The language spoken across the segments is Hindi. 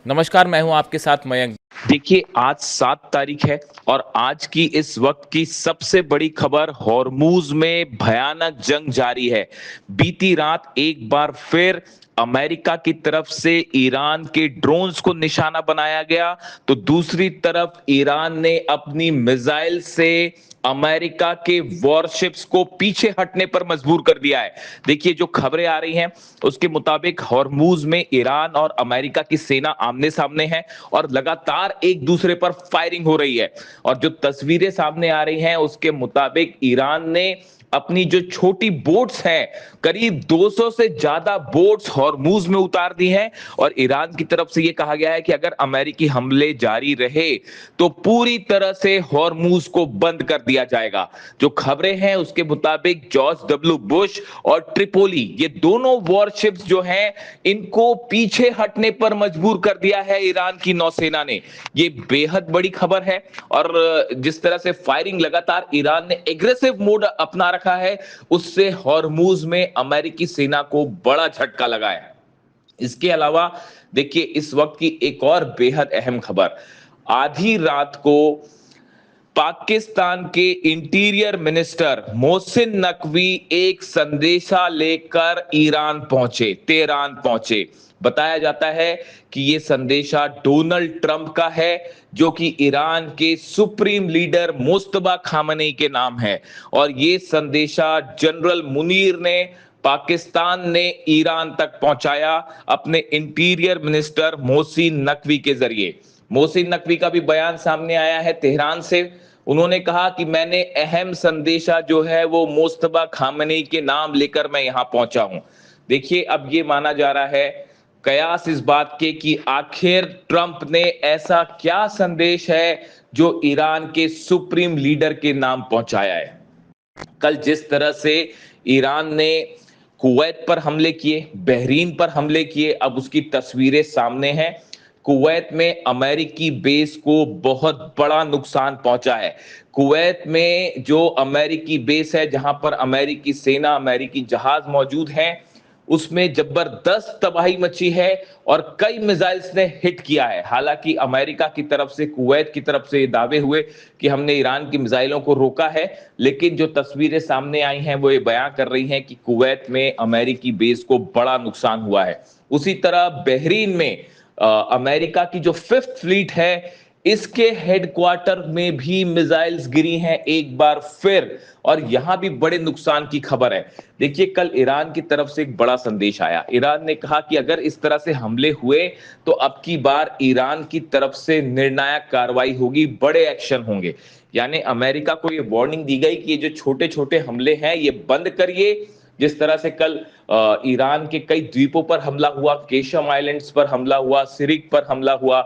नमस्कार, मैं हूं आपके साथ मयंक। देखिए, आज 7 तारीख है और आज की इस वक्त की सबसे बड़ी खबर, हॉर्मूज में भयानक जंग जारी है। बीती रात एक बार फिर अमेरिका की तरफ से ईरान के ड्रोन्स को निशाना बनाया गया, तो दूसरी तरफ ईरान ने अपनी मिसाइल से अमेरिका के वॉरशिप्स को पीछे हटने पर मजबूर कर दिया है। देखिए, जो खबरें आ रही हैं उसके मुताबिक हॉर्मूज में ईरान और अमेरिका की सेना आमने सामने है और लगातार एक दूसरे पर फायरिंग हो रही है। और जो तस्वीरें सामने आ रही हैं उसके मुताबिक ईरान ने अपनी जो छोटी बोट्स हैं, करीब 200 से ज्यादा बोट्स हॉर्मूज में उतार दी हैं। और ईरान की तरफ से यह कहा गया है कि अगर अमेरिकी हमले जारी रहे तो पूरी तरह से हॉर्मूज को बंद कर दिया जाएगा। जो खबरें हैं उसके मुताबिक जॉर्ज डब्ल्यू बुश और ट्रिपोली, ये दोनों वॉरशिप्स जो हैं, इनको पीछे हटने पर मजबूर कर दिया है ईरान की नौसेना ने। ये बेहद बड़ी खबर है। और जिस तरह से फायरिंग लगातार ईरान ने एग्रेसिव मोड अपना रखा है, उससे हॉर्मूज में अमेरिकी सेना को बड़ा झटका लगा है। इसके अलावा देखिए, इस वक्त की एक और बेहद अहम खबर, आधी रात को पाकिस्तान के इंटीरियर मिनिस्टर मोहसिन नकवी एक संदेशा लेकर ईरान पहुंचे, तेहरान पहुंचे। बताया जाता है कि यह संदेशा डोनाल्ड ट्रंप का है, जो कि ईरान के सुप्रीम लीडर मुस्तबा खामनेई के नाम है। और यह संदेशा जनरल मुनीर ने, पाकिस्तान ने ईरान तक पहुंचाया अपने इंटीरियर मिनिस्टर मोहसिन नकवी के जरिए। मोहसिन नकवी का भी बयान सामने आया है तेहरान से। उन्होंने कहा कि मैंने अहम संदेशा जो है वो मुस्तबा खामनेई के नाम लेकर मैं यहां पहुंचा हूं। देखिए, अब ये माना जा रहा है, कयास इस बात के कि आखिर ट्रंप ने ऐसा क्या संदेश है जो ईरान के सुप्रीम लीडर के नाम पहुंचाया है। कल जिस तरह से ईरान ने कुवैत पर हमले किए, बहरीन पर हमले किए, अब उसकी तस्वीरें सामने हैं। कुवैत में अमेरिकी बेस को बहुत बड़ा नुकसान पहुंचा है। कुवैत में जो अमेरिकी बेस है, जहां पर अमेरिकी सेना, अमेरिकी जहाज मौजूद हैं, उसमें जबरदस्त तबाही मची है और कई मिसाइल्स ने हिट किया है। हालांकि अमेरिका की तरफ से, कुवैत की तरफ से ये दावे हुए कि हमने ईरान की मिसाइलों को रोका है, लेकिन जो तस्वीरें सामने आई हैं वो ये बयां कर रही हैं कि कुवैत में अमेरिकी बेस को बड़ा नुकसान हुआ है। उसी तरह बहरीन में अमेरिका की जो फिफ्थ फ्लीट है, इसके हेडक्वार्टर में भी मिसाइल्स गिरी हैं एक बार फिर, और यहां भी बड़े नुकसान की खबर है। देखिए, कल ईरान की तरफ से एक बड़ा संदेश आया। ईरान ने कहा कि अगर इस तरह से हमले हुए तो अब की बार ईरान की तरफ से निर्णायक कार्रवाई होगी, बड़े एक्शन होंगे। यानी अमेरिका को ये वार्निंग दी गई कि ये जो छोटे छोटे हमले हैं ये बंद करिए। जिस तरह से कल ईरान के कई द्वीपों पर हमला हुआ, केशम आइलैंड्स पर हमला हुआ, सिरिक पर हमला हुआ,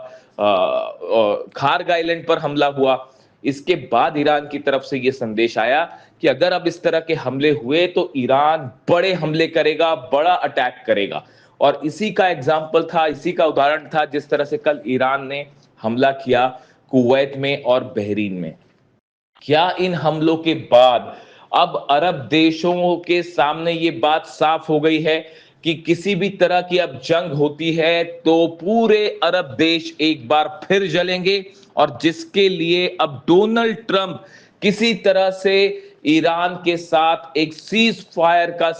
खार्ग आइलैंड पर हमला हुआ, इसके बाद ईरान की तरफ से यह संदेश आया कि अगर अब इस तरह के हमले हुए तो ईरान बड़े हमले करेगा, बड़ा अटैक करेगा। और इसी का एग्जाम्पल था, इसी का उदाहरण था जिस तरह से कल ईरान ने हमला किया कुवैत में और बहरीन में। क्या इन हमलों के बाद अब अरब देशों के सामने ये बात साफ हो गई है कि किसी भी तरह की अब जंग होती है तो पूरे अरब देश एक बार फिर जलेंगे, और जिसके लिए अब डोनाल्ड ट्रंप किसी तरह से ईरान के साथ एक सीज फायर का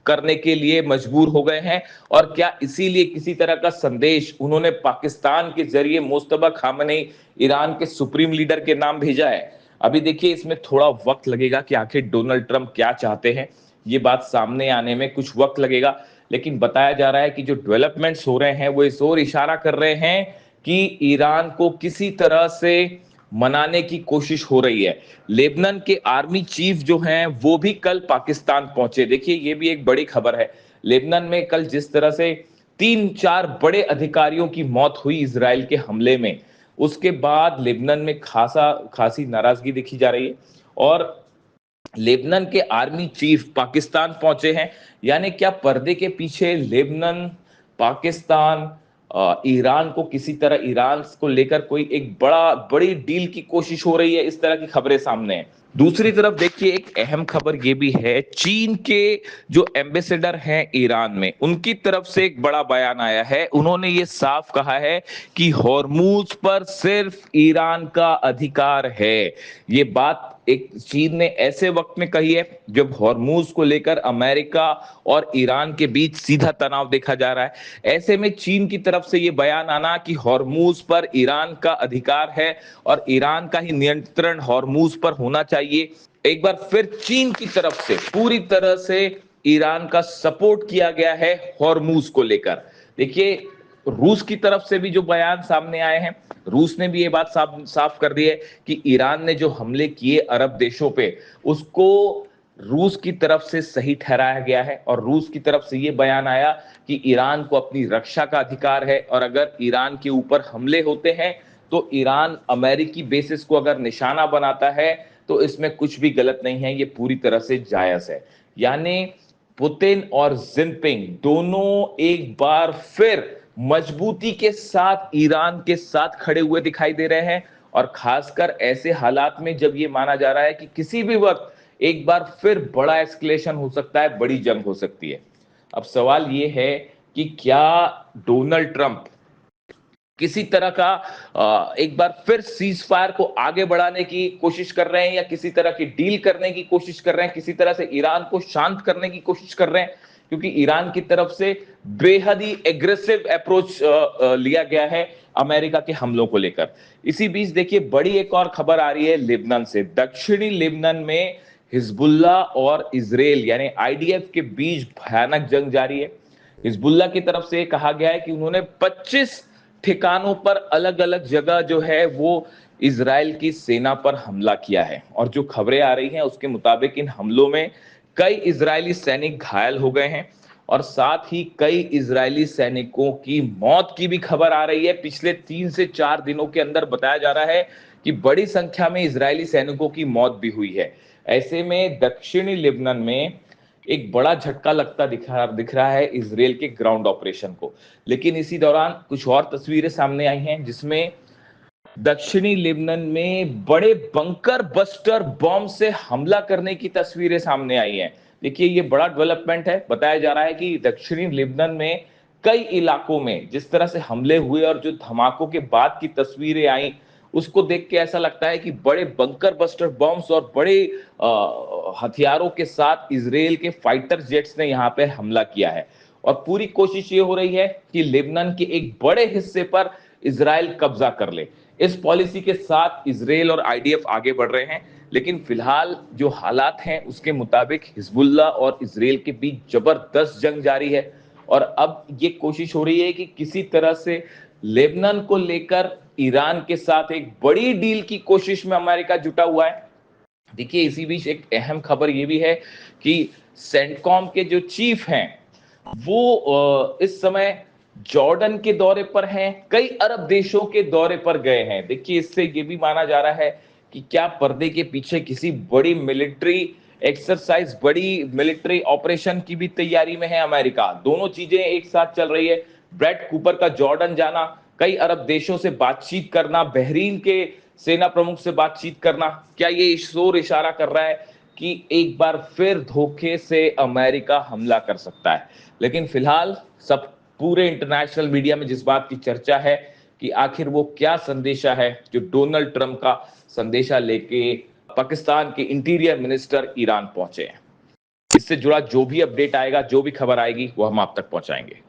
करने के लिए मजबूर हो गए हैं। और क्या इसीलिए किसी तरह का संदेश उन्होंने पाकिस्तान के जरिए मुस्तबा खामनेई, ईरान के सुप्रीम लीडर के नाम भेजा है। अभी देखिए, इसमें थोड़ा वक्त लगेगा कि आखिर डोनाल्ड ट्रंप क्या चाहते हैं, ये बात सामने आने में कुछ वक्त लगेगा। लेकिन बताया जा रहा है कि जो डेवलपमेंट्स हो रहे हैं वो इस ओर इशारा कर रहे हैं कि ईरान को किसी तरह से मनाने की कोशिश हो रही है। लेबनान के आर्मी चीफ जो हैं वो भी कल पाकिस्तान पहुंचे। देखिए, ये भी एक बड़ी खबर है। लेबनान में कल जिस तरह से 3-4 बड़े अधिकारियों की मौत हुई इजराइल के हमले में, उसके बाद लेबनान में खासी नाराजगी देखी जा रही है। और लेबनान के आर्मी चीफ पाकिस्तान पहुंचे हैं। यानी क्या पर्दे के पीछे लेबनान, पाकिस्तान, ईरान को किसी तरह, ईरान को लेकर कोई एक बड़ी डील की कोशिश हो रही है, इस तरह की खबरें सामने हैं। दूसरी तरफ देखिए एक अहम खबर ये भी है, चीन के जो एम्बेसडर हैं ईरान में, उनकी तरफ से एक बड़ा बयान आया है। उन्होंने ये साफ कहा है कि हॉर्मूज पर सिर्फ ईरान का अधिकार है। ये बात एक चीन ने ऐसे वक्त में कही है जब हॉर्मूज को लेकर अमेरिका और ईरान के बीच सीधा तनाव देखा जा रहा है। ऐसे में चीन की तरफ से ये बयान आना कि हॉर्मूज पर ईरान का अधिकार है और ईरान का ही नियंत्रण हॉर्मूज पर होना चाहिए, एक बार फिर चीन की तरफ से पूरी तरह से ईरान का सपोर्ट किया गया है हॉर्मूज को लेकर। देखिए रूस की तरफ से भी जो बयान सामने आए हैं, रूस ने भी ये बात साफ साफ कर दी है कि ईरान ने जो हमले किए अरब देशों पे, उसको रूस की तरफ से सही ठहराया गया है और रूस की तरफ से ये बयान आया कि ईरान को अपनी रक्षा का अधिकार है और अगर ईरान के ऊपर हमले होते हैं तो ईरान अमेरिकी बेसिस को अगर निशाना बनाता है तो इसमें कुछ भी गलत नहीं है, ये पूरी तरह से जायज है। यानी पुतिन और जिनपिंग दोनों एक बार फिर मजबूती के साथ ईरान के साथ खड़े हुए दिखाई दे रहे हैं और खासकर ऐसे हालात में जब ये माना जा रहा है कि किसी भी वक्त एक बार फिर बड़ा एस्केलेशन हो सकता है, बड़ी जंग हो सकती है। अब सवाल ये है कि क्या डोनाल्ड ट्रंप किसी तरह का एक बार फिर सीज फायर को आगे बढ़ाने की कोशिश कर रहे हैं या किसी तरह की डील करने की कोशिश कर रहे हैं, किसी तरह से ईरान को शांत करने की कोशिश कर रहे हैं, क्योंकि ईरान की तरफ से बेहद ही एग्रेसिव अप्रोच लिया गया है अमेरिका के हमलों को लेकर। इसी बीच देखिए बड़ी एक और खबर आ रही है लेबनान से। दक्षिणी लेबनान में हिजबुल्ला और इजराइल यानी आईडीएफ के बीच भयानक जंग जारी है। हिजबुल्ला की तरफ से कहा गया है कि उन्होंने 25 ठिकानों पर अलग अलग जगह जो है वो इजराइल की सेना पर हमला किया है और जो खबरें आ रही हैं उसके मुताबिक इन हमलों में कई इजरायली सैनिक घायल हो गए हैं और साथ ही कई इजरायली सैनिकों की मौत की भी खबर आ रही है। पिछले 3 से 4 दिनों के अंदर बताया जा रहा है कि बड़ी संख्या में इजरायली सैनिकों की मौत भी हुई है। ऐसे में दक्षिणी लेबनान में एक बड़ा झटका लगता दिख रहा है इजराइल के ग्राउंड ऑपरेशन को। लेकिन इसी दौरान कुछ और तस्वीरें सामने आई हैं जिसमें दक्षिणी लेबनान में बड़े बंकर बस्टर बॉम्ब से हमला करने की तस्वीरें सामने आई हैं। देखिए ये बड़ा डेवलपमेंट है। बताया जा रहा है कि दक्षिणी लेबनान में कई इलाकों में जिस तरह से हमले हुए और जो धमाकों के बाद की तस्वीरें आई, उसको देख के ऐसा लगता है कि बड़े बंकर बस्टर बॉम्ब्स और बड़े हथियारों के साथ इजराइल के फाइटर जेट्स ने यहाँ पे हमला किया है और पूरी कोशिश ये हो रही है कि लेबनान के एक बड़े हिस्से पर इजराइल कब्जा कर ले। इस पॉलिसी के साथ इजराइल और आईडीएफ आगे बढ़ रहे हैं, लेकिन फिलहाल जो हालात हैं उसके मुताबिक हिजबुल्ला और इजराइल के बीच जबरदस्त जंग जारी है और अब ये कोशिश हो रही है कि किसी तरह से लेबनान को लेकर ईरान के साथ एक बड़ी डील की कोशिश में अमेरिका जुटा हुआ है। देखिए इसी बीच एक अहम खबर ये भी है कि सेंटकॉम के जो चीफ हैं वो इस समय जॉर्डन के दौरे पर हैं, कई अरब देशों के दौरे पर गए हैं। देखिए इससे ये भी माना जा रहा है कि क्या पर्दे के पीछे किसी बड़ी मिलिट्री एक्सरसाइज, बड़ी मिलिट्री ऑपरेशन की भी तैयारी में है अमेरिका। दोनों चीजें एक साथ चल रही है। ब्रैड कूपर का जॉर्डन जाना, कई अरब देशों से बातचीत करना, बहरीन के सेना प्रमुख से बातचीत करना, क्या ये शोर इशारा कर रहा है कि एक बार फिर धोखे से अमेरिका हमला कर सकता है। लेकिन फिलहाल सब पूरे इंटरनेशनल मीडिया में जिस बात की चर्चा है कि आखिर वो क्या संदेशा है जो डोनाल्ड ट्रंप का संदेशा लेके पाकिस्तान के इंटीरियर मिनिस्टर ईरान पहुंचे हैं। इससे जुड़ा जो भी अपडेट आएगा, जो भी खबर आएगी, वो हम आप तक पहुंचाएंगे।